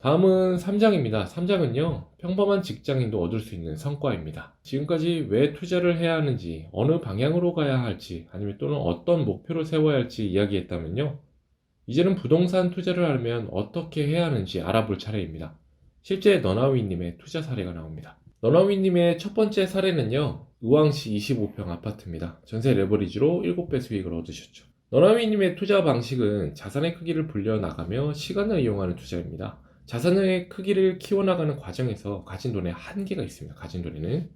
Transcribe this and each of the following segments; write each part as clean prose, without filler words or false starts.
다음은 3장입니다. 3장은요, 평범한 직장인도 얻을 수 있는 성과입니다. 지금까지 왜 투자를 해야 하는지, 어느 방향으로 가야 할지, 아니면 또는 어떤 목표를 세워야 할지 이야기했다면요, 이제는 부동산 투자를 하려면 어떻게 해야 하는지 알아볼 차례입니다. 실제 너나위님의 투자 사례가 나옵니다. 너나위님의 첫 번째 사례는요, 의왕시 25평 아파트입니다. 전세 레버리지로 7배 수익을 얻으셨죠. 너나위님의 투자 방식은 자산의 크기를 불려나가며 시간을 이용하는 투자입니다. 자산의 크기를 키워나가는 과정에서 가진 돈에 한계가 있습니다. 가진 돈에는.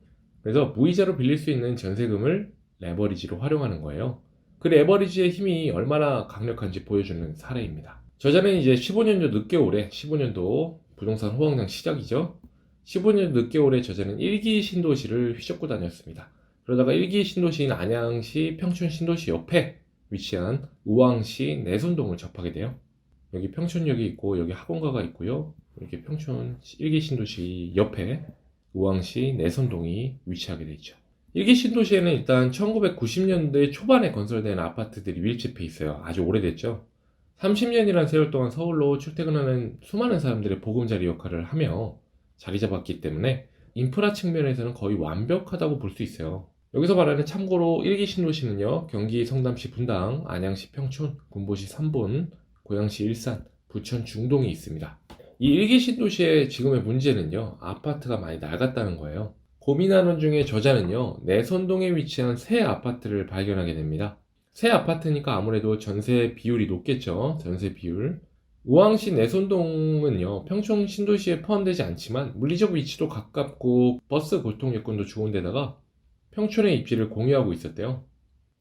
그래서 무이자로 빌릴 수 있는 전세금을 레버리지로 활용하는 거예요. 그 레버리지의 힘이 얼마나 강력한지 보여주는 사례입니다. 저자는 이제 15년도 늦겨울에, 15년도 부동산 호황장 시작이죠. 15년 늦겨울에 저자는 1기 신도시를 휘젓고 다녔습니다. 그러다가 1기 신도시인 안양시 평촌 신도시 옆에 위치한 의왕시 내손동을 접하게 돼요. 여기 평촌역이 있고 여기 학원가가 있고요. 이렇게 평촌 1기 신도시 옆에 의왕시 내손동이 위치하게 되죠. 1기 신도시에는 일단 1990년대 초반에 건설된 아파트들이 밀집해 있어요. 아주 오래됐죠. 30년이란 세월 동안 서울로 출퇴근하는 수많은 사람들의 보금자리 역할을 하며 자리 잡았기 때문에 인프라 측면에서는 거의 완벽하다고 볼 수 있어요. 여기서 말하는 참고로 1기 신도시는요, 경기 성남시 분당, 안양시 평촌, 군포시 삼본, 고양시 일산, 부천 중동이 있습니다. 이 1기 신도시의 지금의 문제는요, 아파트가 많이 낡았다는 거예요. 고민하는 중에 저자는요, 내선동에 위치한 새 아파트를 발견하게 됩니다. 새 아파트니까 아무래도 전세 비율이 높겠죠. 전세 비율. 의왕시 내손동은요, 평촌 신도시에 포함되지 않지만 물리적 위치도 가깝고 버스 교통 여건도 좋은 데다가 평촌의 입지를 공유하고 있었대요.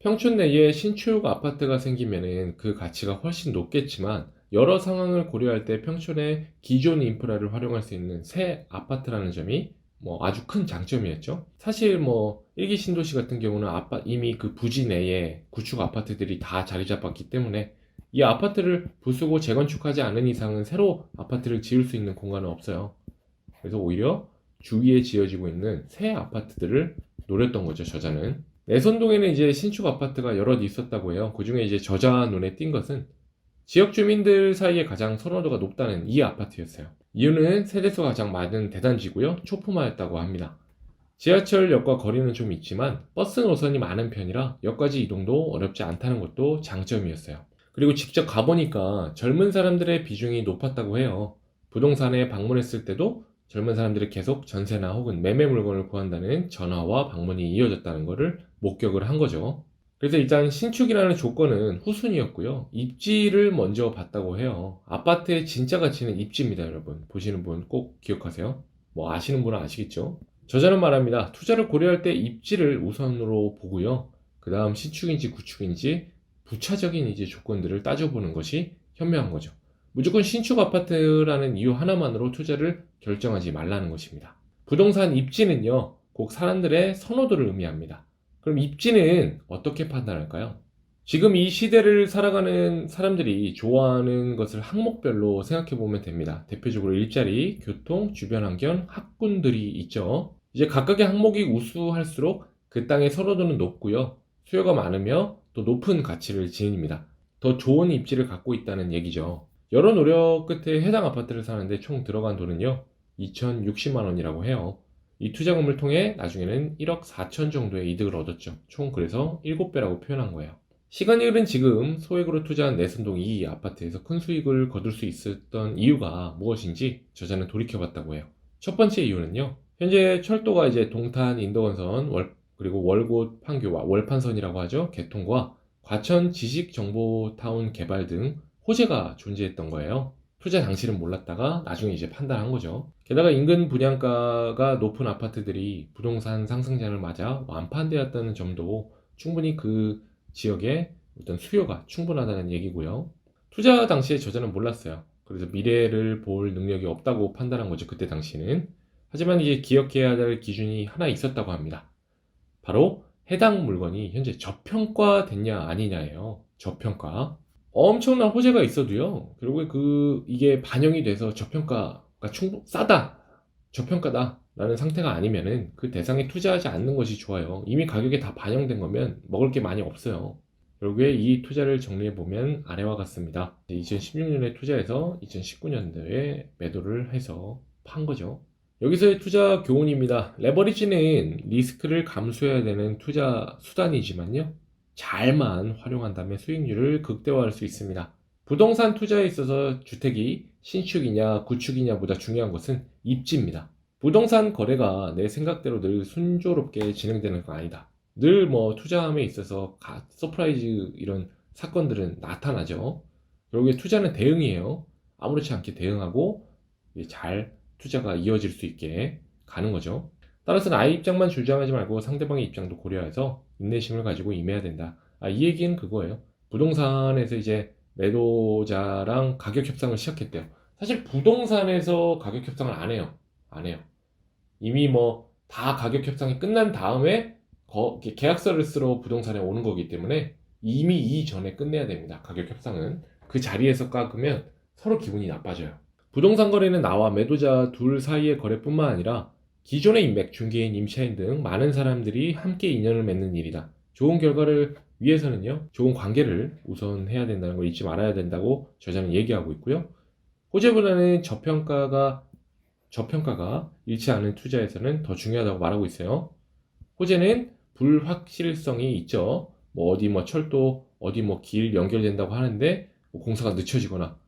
평촌 내에 신축 아파트가 생기면은 그 가치가 훨씬 높겠지만 여러 상황을 고려할 때 평촌의 기존 인프라를 활용할 수 있는 새 아파트라는 점이 아주 큰 장점이었죠. 사실 1기 신도시 같은 경우는 이미 그 부지 내에 구축 아파트들이 다 자리 잡았기 때문에 이 아파트를 부수고 재건축하지 않은 이상은 새로 아파트를 지을 수 있는 공간은 없어요. 그래서 오히려 주위에 지어지고 있는 새 아파트들을 노렸던 거죠, 저자는. 내선동에는 이제 신축 아파트가 여럿 있었다고 해요. 그 중에 이제 저자 눈에 띈 것은 지역 주민들 사이에 가장 선호도가 높다는 이 아파트였어요. 이유는 세대수가 가장 많은 대단지고요. 초품화였다고 합니다. 지하철역과 거리는 좀 있지만 버스 노선이 많은 편이라 역까지 이동도 어렵지 않다는 것도 장점이었어요. 그리고 직접 가보니까 젊은 사람들의 비중이 높았다고 해요. 부동산에 방문했을 때도 젊은 사람들이 계속 전세나 혹은 매매 물건을 구한다는 전화와 방문이 이어졌다는 것을 목격을 한 거죠. 그래서 일단 신축이라는 조건은 후순위였고요. 입지를 먼저 봤다고 해요. 아파트의 진짜 가치는 입지입니다, 여러분. 보시는 분 꼭 기억하세요. 아시는 분은 아시겠죠? 저자는 말합니다. 투자를 고려할 때 입지를 우선으로 보고요. 그 다음 신축인지 구축인지 부차적인 이제 조건들을 따져보는 것이 현명한 거죠. 무조건 신축 아파트라는 이유 하나만으로 투자를 결정하지 말라는 것입니다. 부동산 입지는요, 꼭 사람들의 선호도를 의미합니다. 그럼 입지는 어떻게 판단할까요? 지금 이 시대를 살아가는 사람들이 좋아하는 것을 항목별로 생각해 보면 됩니다. 대표적으로 일자리, 교통, 주변 환경, 학군들이 있죠. 이제 각각의 항목이 우수할수록 그 땅의 선호도는 높고요. 수요가 많으며 또 높은 가치를 지닙니다. 더 좋은 입지를 갖고 있다는 얘기죠. 여러 노력 끝에 해당 아파트를 사는데 총 들어간 돈은요, 2,060만 원이라고 해요. 이 투자금을 통해 나중에는 1억 4천 정도의 이득을 얻었죠. 총 그래서 7배라고 표현한 거예요. 시간이 흐른 지금 소액으로 투자한 내선동 이 아파트에서 큰 수익을 거둘 수 있었던 이유가 무엇인지 저자는 돌이켜봤다고 해요. 첫 번째 이유는요, 현재 철도가 이제 동탄 인도원선 그리고 월곶 판교와 월판선이라고 하죠. 개통과 과천 지식정보타운 개발 등 호재가 존재했던 거예요. 투자 당시는 몰랐다가 나중에 이제 판단한 거죠. 게다가 인근 분양가가 높은 아파트들이 부동산 상승장을 맞아 완판되었다는 점도 충분히 그 지역의 어떤 수요가 충분하다는 얘기고요. 투자 당시에 저자는 몰랐어요. 그래서 미래를 볼 능력이 없다고 판단한 거죠, 그때 당시는. 하지만 이제 기억해야 할 기준이 하나 있었다고 합니다. 바로 해당 물건이 현재 저평가 됐냐 아니냐예요. 저평가. 엄청난 호재가 있어도요, 결국에 이게 반영이 돼서 저평가가 싸다, 저평가다 라는 상태가 아니면은 그 대상에 투자하지 않는 것이 좋아요. 이미 가격에 다 반영된 거면 먹을 게 많이 없어요. 결국에 이 투자를 정리해보면 아래와 같습니다. 2016년에 투자해서 2019년도에 매도를 해서 판 거죠. 여기서의 투자 교훈입니다. 레버리지는 리스크를 감수해야 되는 투자 수단이지만요, 잘만 활용한다면 수익률을 극대화할 수 있습니다. 부동산 투자에 있어서 주택이 신축이냐 구축이냐보다 중요한 것은 입지입니다. 부동산 거래가 내 생각대로 늘 순조롭게 진행되는 거 아니다. 늘 뭐 투자함에 있어서 서프라이즈 이런 사건들은 나타나죠. 결국에 투자는 대응이에요. 아무렇지 않게 대응하고 잘 투자가 이어질 수 있게 가는 거죠. 따라서 나의 입장만 주장하지 말고 상대방의 입장도 고려해서 인내심을 가지고 임해야 된다. 이 얘기는 그거예요. 부동산에서 이제 매도자랑 가격 협상을 시작했대요. 사실 부동산에서 가격 협상을 안 해요. 안 해요. 이미 뭐 다 가격 협상이 끝난 다음에 계약서를 쓰러 부동산에 오는 거기 때문에 이미 이전에 끝내야 됩니다. 가격 협상은. 그 자리에서 깎으면 서로 기분이 나빠져요. 부동산 거래는 나와 매도자 둘 사이의 거래뿐만 아니라 기존의 인맥, 중개인, 임차인 등 많은 사람들이 함께 인연을 맺는 일이다. 좋은 결과를 위해서는요, 좋은 관계를 우선해야 된다는 걸 잊지 말아야 된다고 저자는 얘기하고 있고요. 호재보다는 저평가가 잃지 않은 투자에서는 더 중요하다고 말하고 있어요. 호재는 불확실성이 있죠. 뭐 어디 뭐 철도, 어디 뭐 길 연결된다고 하는데 뭐 공사가 늦춰지거나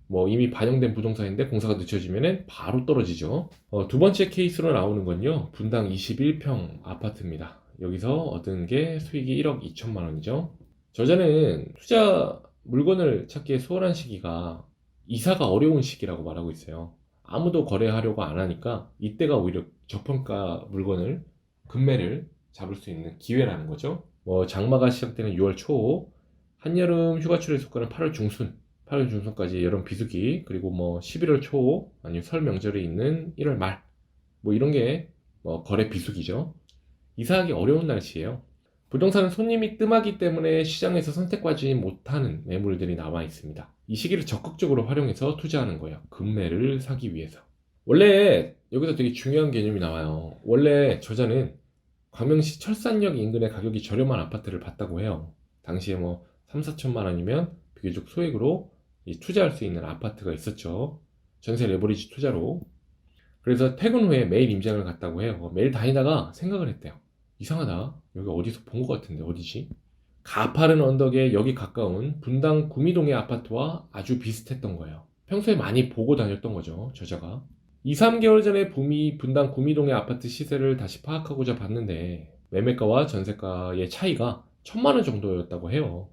뭐 이미 반영된 부동산인데 공사가 늦춰지면은 바로 떨어지죠. 두 번째 케이스로 나오는 건요, 분당 21평 아파트입니다. 여기서 얻은 게 수익이 1억 2천만 원이죠. 저자는 투자 물건을 찾기에 수월한 시기가 이사가 어려운 시기라고 말하고 있어요. 아무도 거래하려고 안 하니까 이때가 오히려 저평가 물건을 금매를 잡을 수 있는 기회라는 거죠. 뭐 장마가 시작되는 6월 초, 한여름 휴가철에 속하는 8월 중순까지 여름 비수기, 그리고 뭐 11월 초 아니면 설 명절에 있는 1월 말, 뭐 이런 게 뭐 거래 비수기죠. 이사하기 어려운 날씨예요. 부동산은 손님이 뜸하기 때문에 시장에서 선택하지 못하는 매물들이 남아 있습니다. 이 시기를 적극적으로 활용해서 투자하는 거예요. 금매를 사기 위해서. 원래 여기서 되게 중요한 개념이 나와요. 원래 저자는 광명시 철산역 인근의 가격이 저렴한 아파트를 봤다고 해요. 당시에 뭐 3, 4천만 원이면 비교적 소액으로 투자할 수 있는 아파트가 있었죠. 전세 레버리지 투자로. 그래서 퇴근 후에 매일 임장을 갔다고 해요. 매일 다니다가 생각을 했대요. 이상하다. 여기 어디서 본 것 같은데 어디지? 가파른 언덕에 여기 가까운 분당 구미동의 아파트와 아주 비슷했던 거예요. 평소에 많이 보고 다녔던 거죠, 저자가. 2, 3개월 전에 분당 구미동의 아파트 시세를 다시 파악하고자 봤는데 매매가와 전세가의 차이가 1,000만 원 정도였다고 해요.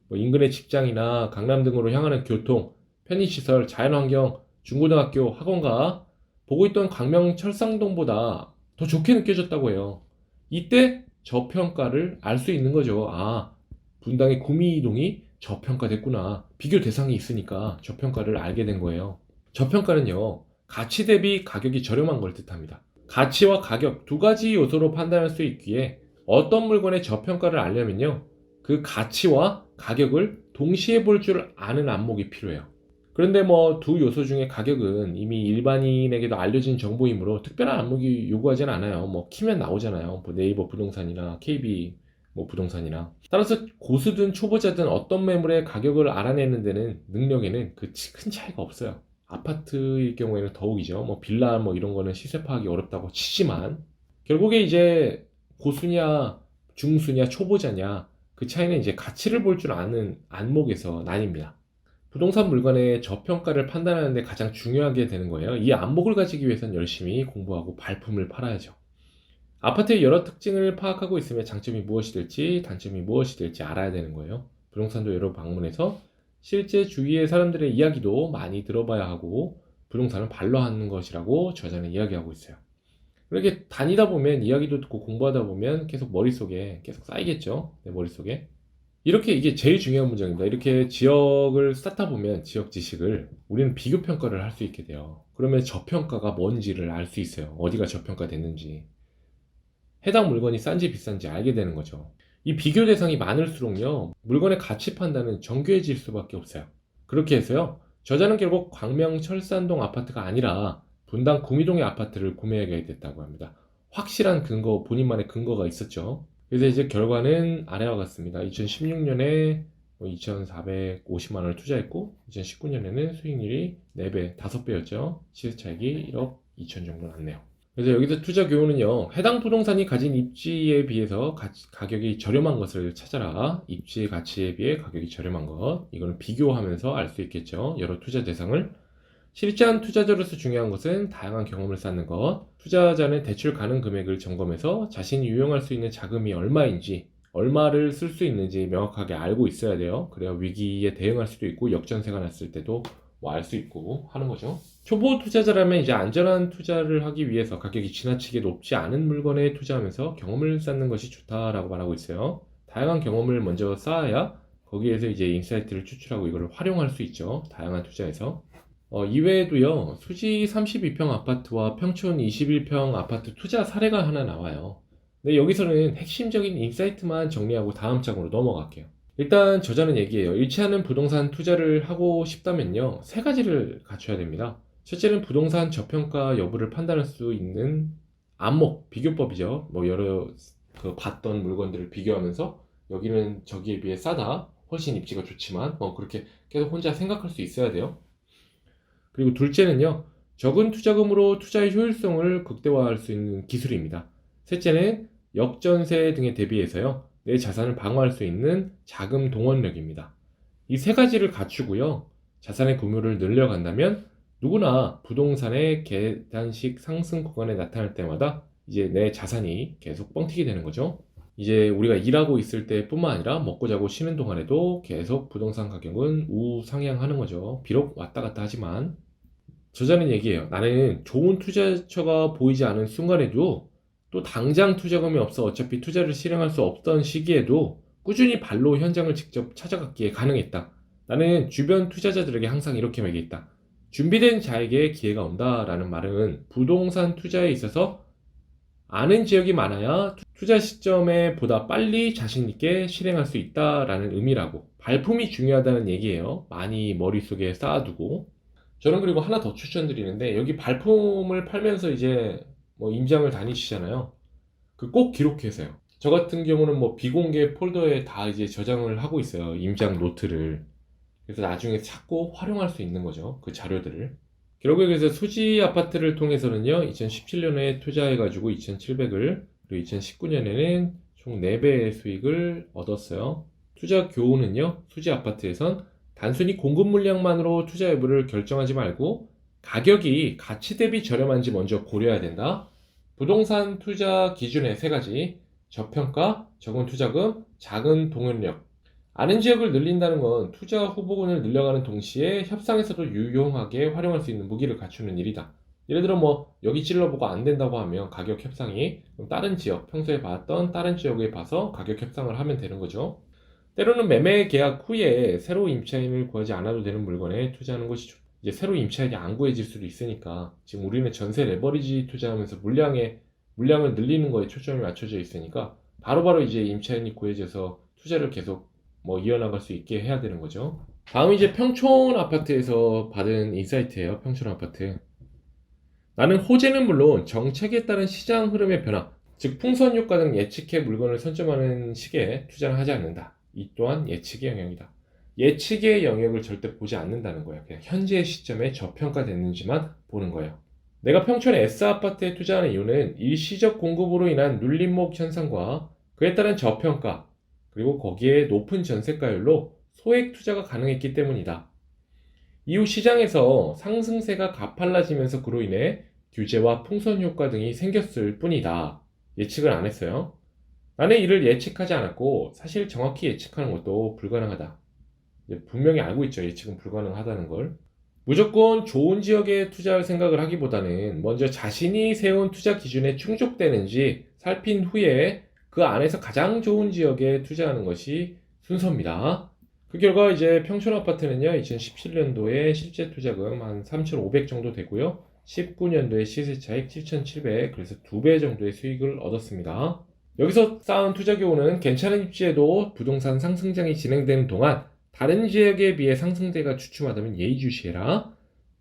뭐 인근의 직장이나 강남 등으로 향하는 교통, 편의시설, 자연환경, 중고등학교, 학원가 보고 있던 광명 철상동보다 더 좋게 느껴졌다고 해요. 이때 저평가를 알 수 있는 거죠. 분당의 구미동이 저평가됐구나. 비교 대상이 있으니까 저평가를 알게 된 거예요. 저평가는요, 가치 대비 가격이 저렴한 걸 뜻합니다. 가치와 가격 두 가지 요소로 판단할 수 있기에 어떤 물건의 저평가를 알려면요, 그 가치와 가격을 동시에 볼 줄 아는 안목이 필요해요. 그런데 뭐 두 요소 중에 가격은 이미 일반인에게도 알려진 정보이므로 특별한 안목이 요구하진 않아요. 뭐 키면 나오잖아요. 뭐 네이버 부동산이나 KB 뭐 부동산이나. 따라서 고수든 초보자든 어떤 매물의 가격을 알아내는 데는 능력에는 그 큰 차이가 없어요. 아파트일 경우에는 더욱이죠. 뭐 빌라 뭐 이런 거는 시세 파악이 어렵다고 치지만 결국에 이제 고수냐 중수냐 초보자냐 그 차이는 이제 가치를 볼 줄 아는 안목에서 나뉩니다. 부동산 물건의 저평가를 판단하는 데 가장 중요하게 되는 거예요. 이 안목을 가지기 위해서는 열심히 공부하고 발품을 팔아야죠. 아파트의 여러 특징을 파악하고 있으면 장점이 무엇이 될지 단점이 무엇이 될지 알아야 되는 거예요. 부동산도 여러 방문해서 실제 주위의 사람들의 이야기도 많이 들어봐야 하고 부동산을 발로 하는 것이라고 저자는 이야기하고 있어요. 이렇게 다니다 보면 이야기도 듣고 공부하다 보면 계속 머릿속에 계속 쌓이겠죠. 내 머릿속에. 이렇게 이게 제일 중요한 문제입니다. 이렇게 지역을 쌓다 보면 지역 지식을 우리는 비교 평가를 할 수 있게 돼요. 그러면 저평가가 뭔지를 알 수 있어요. 어디가 저평가 됐는지. 해당 물건이 싼지 비싼지 알게 되는 거죠. 이 비교 대상이 많을수록요, 물건의 가치 판단은 정교해질 수밖에 없어요. 그렇게 해서요, 저자는 결국 광명 철산동 아파트가 아니라 분당 구미동의 아파트를 구매하게 됐다고 합니다. 확실한 근거, 본인만의 근거가 있었죠. 그래서 이제 결과는 아래와 같습니다. 2016년에 2,450만 원을 투자했고 2019년에는 수익률이 4배, 5배였죠. 시세 차익이 1억 2천 정도 났네요. 그래서 여기서 투자 교훈은요. 해당 부동산이 가진 입지에 비해서 가격이 저렴한 것을 찾아라. 입지의 가치에 비해 가격이 저렴한 것. 이거는 비교하면서 알 수 있겠죠. 여러 투자 대상을. 실제한 투자자로서 중요한 것은 다양한 경험을 쌓는 것. 투자자는 대출 가능 금액을 점검해서 자신이 유용할 수 있는 자금이 얼마인지, 얼마를 쓸 수 있는지 명확하게 알고 있어야 돼요. 그래야 위기에 대응할 수도 있고 역전세가 났을 때도 알 수 있고 하는 거죠. 초보 투자자라면 이제 안전한 투자를 하기 위해서 가격이 지나치게 높지 않은 물건에 투자하면서 경험을 쌓는 것이 좋다라고 말하고 있어요. 다양한 경험을 먼저 쌓아야 거기에서 이제 인사이트를 추출하고 이걸 활용할 수 있죠. 다양한 투자에서. 이외에도요, 수지 32평 아파트와 평촌 21평 아파트 투자 사례가 하나 나와요. 근데 여기서는 핵심적인 인사이트만 정리하고 다음 장으로 넘어갈게요. 일단 저자는 얘기해요. 일치하는 부동산 투자를 하고 싶다면요, 세 가지를 갖춰야 됩니다. 첫째는 부동산 저평가 여부를 판단할 수 있는 안목, 비교법이죠. 뭐 여러 봤던 물건들을 비교하면서 여기는 저기에 비해 싸다, 훨씬 입지가 좋지만 그렇게 계속 혼자 생각할 수 있어야 돼요. 그리고 둘째는요, 적은 투자금으로 투자의 효율성을 극대화할 수 있는 기술입니다. 셋째는 역전세 등에 대비해서요, 내 자산을 방어할 수 있는 자금 동원력입니다. 이 세 가지를 갖추고요, 자산의 규모를 늘려간다면 누구나 부동산의 계단식 상승 구간에 나타날 때마다 이제 내 자산이 계속 뻥튀기 되는 거죠. 이제 우리가 일하고 있을 때뿐만 아니라 먹고 자고 쉬는 동안에도 계속 부동산 가격은 우상향하는 거죠. 비록 왔다 갔다 하지만. 저자는 얘기해요. 나는 좋은 투자처가 보이지 않은 순간에도, 또 당장 투자금이 없어 어차피 투자를 실행할 수 없던 시기에도 꾸준히 발로 현장을 직접 찾아갔기에 가능했다. 나는 주변 투자자들에게 항상 이렇게 얘기했다. 준비된 자에게 기회가 온다라는 말은 부동산 투자에 있어서 아는 지역이 많아야 투자 시점에 보다 빨리 자신 있게 실행할 수 있다라는 의미라고. 발품이 중요하다는 얘기예요. 많이 머릿속에 쌓아두고. 저는 그리고 하나 더 추천드리는데, 여기 발품을 팔면서 이제 임장을 다니시잖아요. 그 꼭 기록해서요. 저 같은 경우는 비공개 폴더에 다 이제 저장을 하고 있어요. 임장 노트를. 그래서 나중에 찾고 활용할 수 있는 거죠. 그 자료들을. 결국에 그래서 수지 아파트를 통해서는요, 2017년에 투자해가지고 2,700을, 그리고 2019년에는 총 4배의 수익을 얻었어요. 투자 교훈은요, 수지 아파트에선 단순히 공급 물량만으로 투자 여부를 결정하지 말고 가격이 가치 대비 저렴한지 먼저 고려해야 된다. 부동산 투자 기준의 세 가지: 저평가, 적은 투자금, 작은 동원력. 아는 지역을 늘린다는 건 투자 후보군을 늘려가는 동시에 협상에서도 유용하게 활용할 수 있는 무기를 갖추는 일이다. 예를 들어 여기 찔러보고 안 된다고 하면 가격 협상이 다른 지역, 평소에 봤던 다른 지역에 봐서 가격 협상을 하면 되는 거죠. 때로는 매매 계약 후에 새로 임차인을 구하지 않아도 되는 물건에 투자하는 것이 좋다. 이제 새로 임차인이 안 구해질 수도 있으니까, 지금 우리는 전세 레버리지 투자하면서 물량을 늘리는 거에 초점이 맞춰져 있으니까 바로바로 이제 임차인이 구해져서 투자를 계속 이어나갈 수 있게 해야 되는 거죠. 다음 이제 평촌 아파트에서 받은 인사이트예요. 평촌 아파트. 나는 호재는 물론 정책에 따른 시장 흐름의 변화, 즉 풍선 효과 등 예측해 물건을 선점하는 식에 투자를 하지 않는다. 이 또한 예측의 영역이다. 예측의 영역을 절대 보지 않는다는 거예요. 그냥 현재 시점에 저평가됐는지만 보는 거예요. 내가 평촌 S아파트에 투자하는 이유는 일시적 공급으로 인한 눌림목 현상과 그에 따른 저평가, 그리고 거기에 높은 전세가율로 소액 투자가 가능했기 때문이다. 이후 시장에서 상승세가 가팔라지면서 그로 인해 규제와 풍선 효과 등이 생겼을 뿐이다. 예측을 안 했어요. 나는 이를 예측하지 않았고 사실 정확히 예측하는 것도 불가능하다. 분명히 알고 있죠. 예측은 불가능하다는 걸. 무조건 좋은 지역에 투자할 생각을 하기보다는 먼저 자신이 세운 투자 기준에 충족되는지 살핀 후에 그 안에서 가장 좋은 지역에 투자하는 것이 순서입니다. 그 결과 이제 평촌 아파트는요, 2017년도에 실제 투자금 한 3,500 정도 되고요. 19년도에 시세 차익 7,700, 그래서 2배 정도의 수익을 얻었습니다. 여기서 쌓은 투자 교훈은 괜찮은 입지에도 부동산 상승장이 진행되는 동안 다른 지역에 비해 상승세가 주춤하다면 예의주시해라.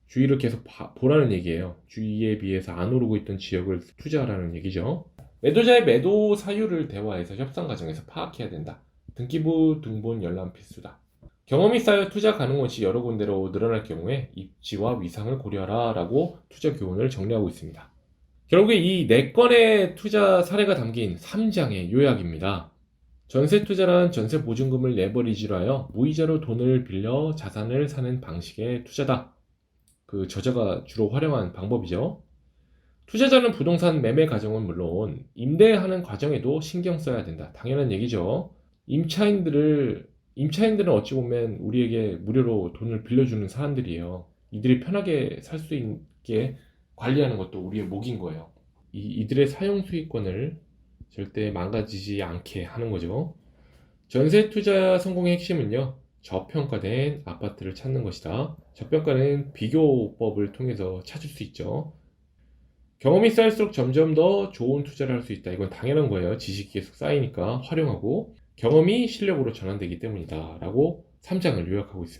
주의를 계속 보라는 얘기예요. 주위에 비해서 안 오르고 있던 지역을 투자하라는 얘기죠. 매도자의 매도 사유를 대화해서 협상 과정에서 파악해야 된다. 등기부 등본 열람 필수다. 경험이 쌓여 투자 가능 원시 여러 군데로 늘어날 경우에 입지와 위상을 고려하라 라고 투자 교훈을 정리하고 있습니다. 결국에 이 4건의 투자 사례가 담긴 3장의 요약입니다. 전세 투자란 전세 보증금을 레버리지로 하여 무이자로 돈을 빌려 자산을 사는 방식의 투자다. 그 저자가 주로 활용한 방법이죠. 투자자는 부동산 매매 과정은 물론 임대하는 과정에도 신경 써야 된다. 당연한 얘기죠. 임차인들은 어찌 보면 우리에게 무료로 돈을 빌려주는 사람들이에요. 이들이 편하게 살 수 있게 관리하는 것도 우리의 몫인 거예요. 이들의 사용 수익권을 절대 망가지지 않게 하는 거죠. 전세 투자 성공의 핵심은요, 저평가된 아파트를 찾는 것이다. 저평가는 비교법을 통해서 찾을 수 있죠. 경험이 쌓일수록 점점 더 좋은 투자를 할 수 있다. 이건 당연한 거예요. 지식이 계속 쌓이니까 활용하고 경험이 실력으로 전환되기 때문이다. 라고 3장을 요약하고 있습니다.